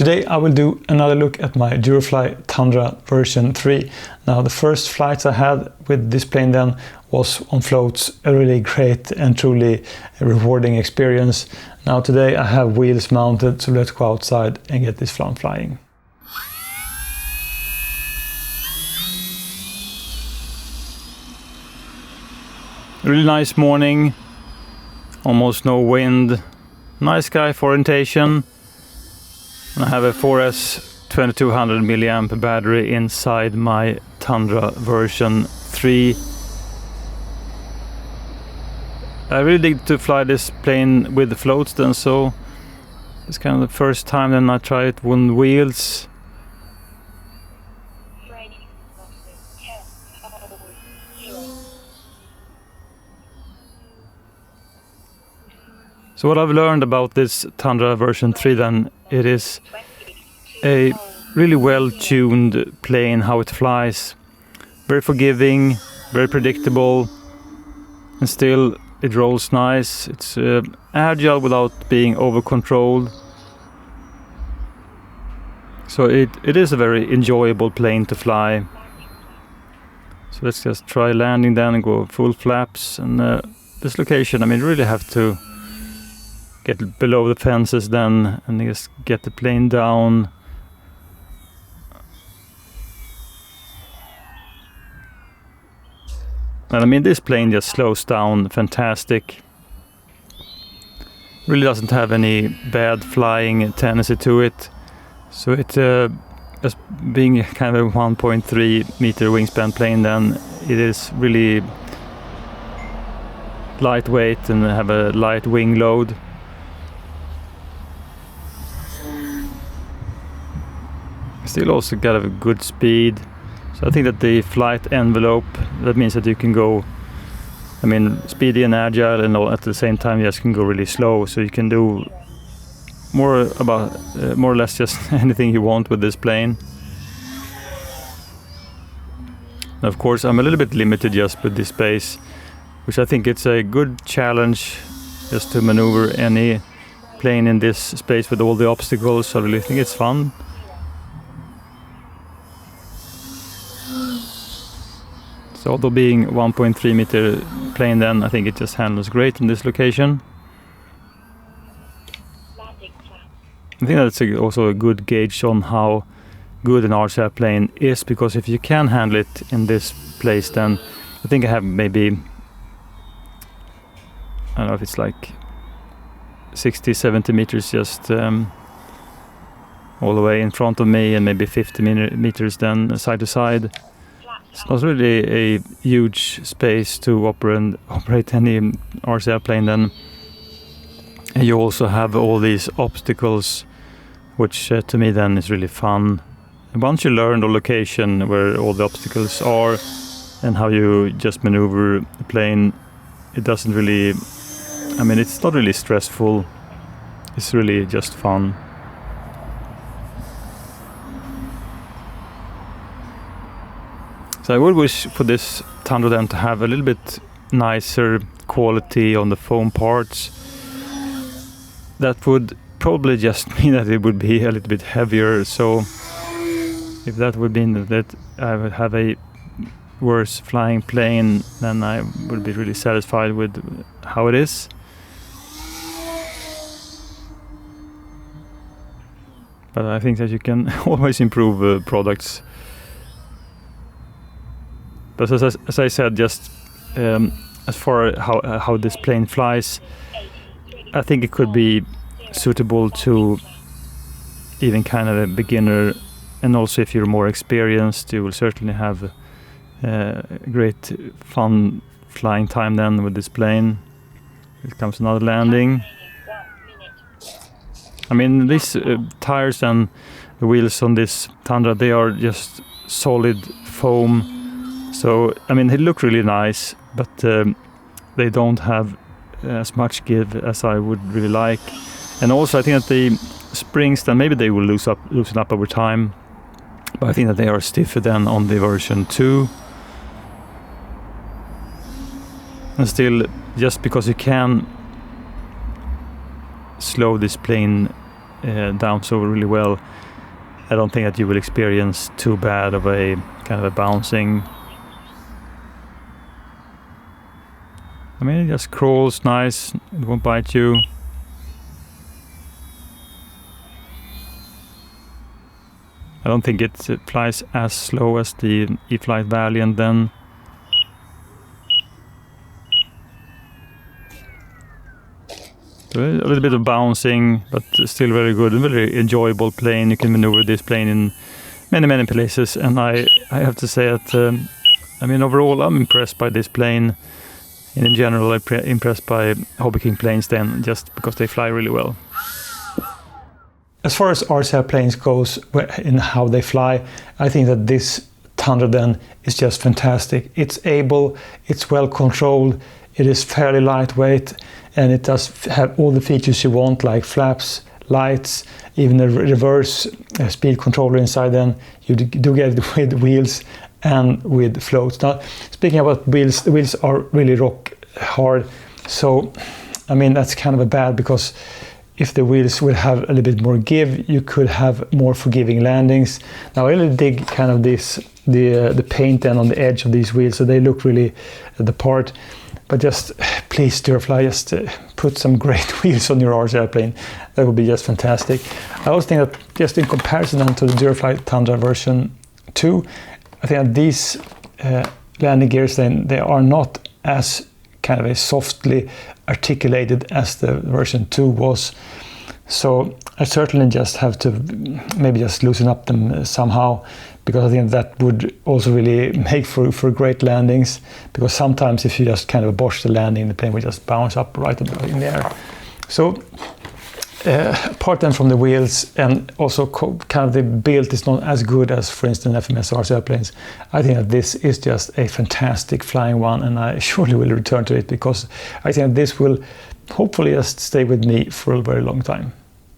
Today I will do another look at my Durafly Tundra version 3. Now the first flights I had with this plane then was on floats, a really great and truly rewarding experience. Now today I have wheels mounted, so let's go outside and get this plane flying. Really nice morning, almost no wind, nice sky for orientation. I have a 4S 2200 milliamp battery inside my Tundra version 3. I really dig to fly this plane with the floats then, so it's kind of the first time then I try it on wheels. So what I've learned about this Tundra version 3 then, it is a really well-tuned plane, how it flies. Very forgiving, very predictable, and still it rolls nice. It's agile without being over-controlled. So it is a very enjoyable plane to fly. So let's just try landing then and go full flaps. And this location, I mean, you really have to get below the fences then and just get the plane down. And I mean, this plane just slows down fantastic. Really doesn't have any bad flying tendency to it. So it, as being kind of a 1.3 meter wingspan plane then, it is really lightweight and have a light wing load. Still also got a good speed. So I think that the flight envelope, that means that you can go, I mean, speedy and agile, and all, at the same time you just can go really slow. So you can do more or less just anything you want with this plane. And of course I'm a little bit limited just with this space, which I think it's a good challenge just to maneuver any plane in this space with all the obstacles. So I really think it's fun. So although being 1.3 meter plane then, I think it just handles great in this location. I think that's also a good gauge on how good an RC plane is, because if you can handle it in this place, then I think I have maybe, I don't know if it's like 60-70 meters just all the way in front of me, and maybe 50 meters then side to side. It's not really a huge space to operate any RC plane then. And you also have all these obstacles, which to me then is really fun. And once you learn the location where all the obstacles are and how you just maneuver the plane, it doesn't really, I mean, it's not really stressful. It's really just fun. So I would wish for this Tundra then to have a little bit nicer quality on the foam parts. That would probably just mean that it would be a little bit heavier. So if that would mean that I would have a worse flying plane, then I would be really satisfied with how it is. But I think that you can always improve products. But as I said, just as far how this plane flies, I think it could be suitable to even kind of a beginner, and also if you're more experienced, you will certainly have great fun flying time then with this plane. Here comes another landing. I mean, these tires and the wheels on this Tundra, they are just solid foam. So, I mean, they look really nice, but they don't have as much give as I would really like. And also, I think that the springs, then maybe they will loosen up over time. But I think that they are stiffer than on the version 2. And still, just because you can slow this plane down so really well, I don't think that you will experience too bad of a kind of a bouncing. I mean, it just crawls nice, it won't bite you. I don't think it flies as slow as the E-flite Valiant then. A little bit of bouncing, but still very good and very enjoyable plane. You can maneuver this plane in many places, and I have to say that I mean, overall I'm impressed by this plane, and in general I'm impressed by Hobby King planes then, just because they fly really well. As far as RCR planes goes in how they fly, I think that this Tundra then is just fantastic. It's able, it's well controlled, it is fairly lightweight, and it does have all the features you want, like flaps, lights, even a reverse speed controller inside. Then you do get it with wheels and with floats. Now, speaking about wheels, the wheels are really rock hard. So, I mean, that's kind of a bad, because if the wheels would have a little bit more give, you could have more forgiving landings. Now, I really dig kind of the paint then on the edge of these wheels, so they look really the part. But just please, Durafly, just put some great wheels on your RC airplane. That would be just fantastic. I also think that just in comparison then to the Durafly Tundra version 2, I think that these landing gears then, they are not as kind of a softly articulated as the version 2 was. So I certainly just have to maybe just loosen up them somehow, because I think that would also really make for great landings, because sometimes if you just kind of bosh the landing, the plane will just bounce up right in the air. So apart then from the wheels, and also kind of the build is not as good as, for instance, FMS RC airplanes, I think that this is just a fantastic flying one, and I surely will return to it, because I think that this will hopefully just stay with me for a very long time.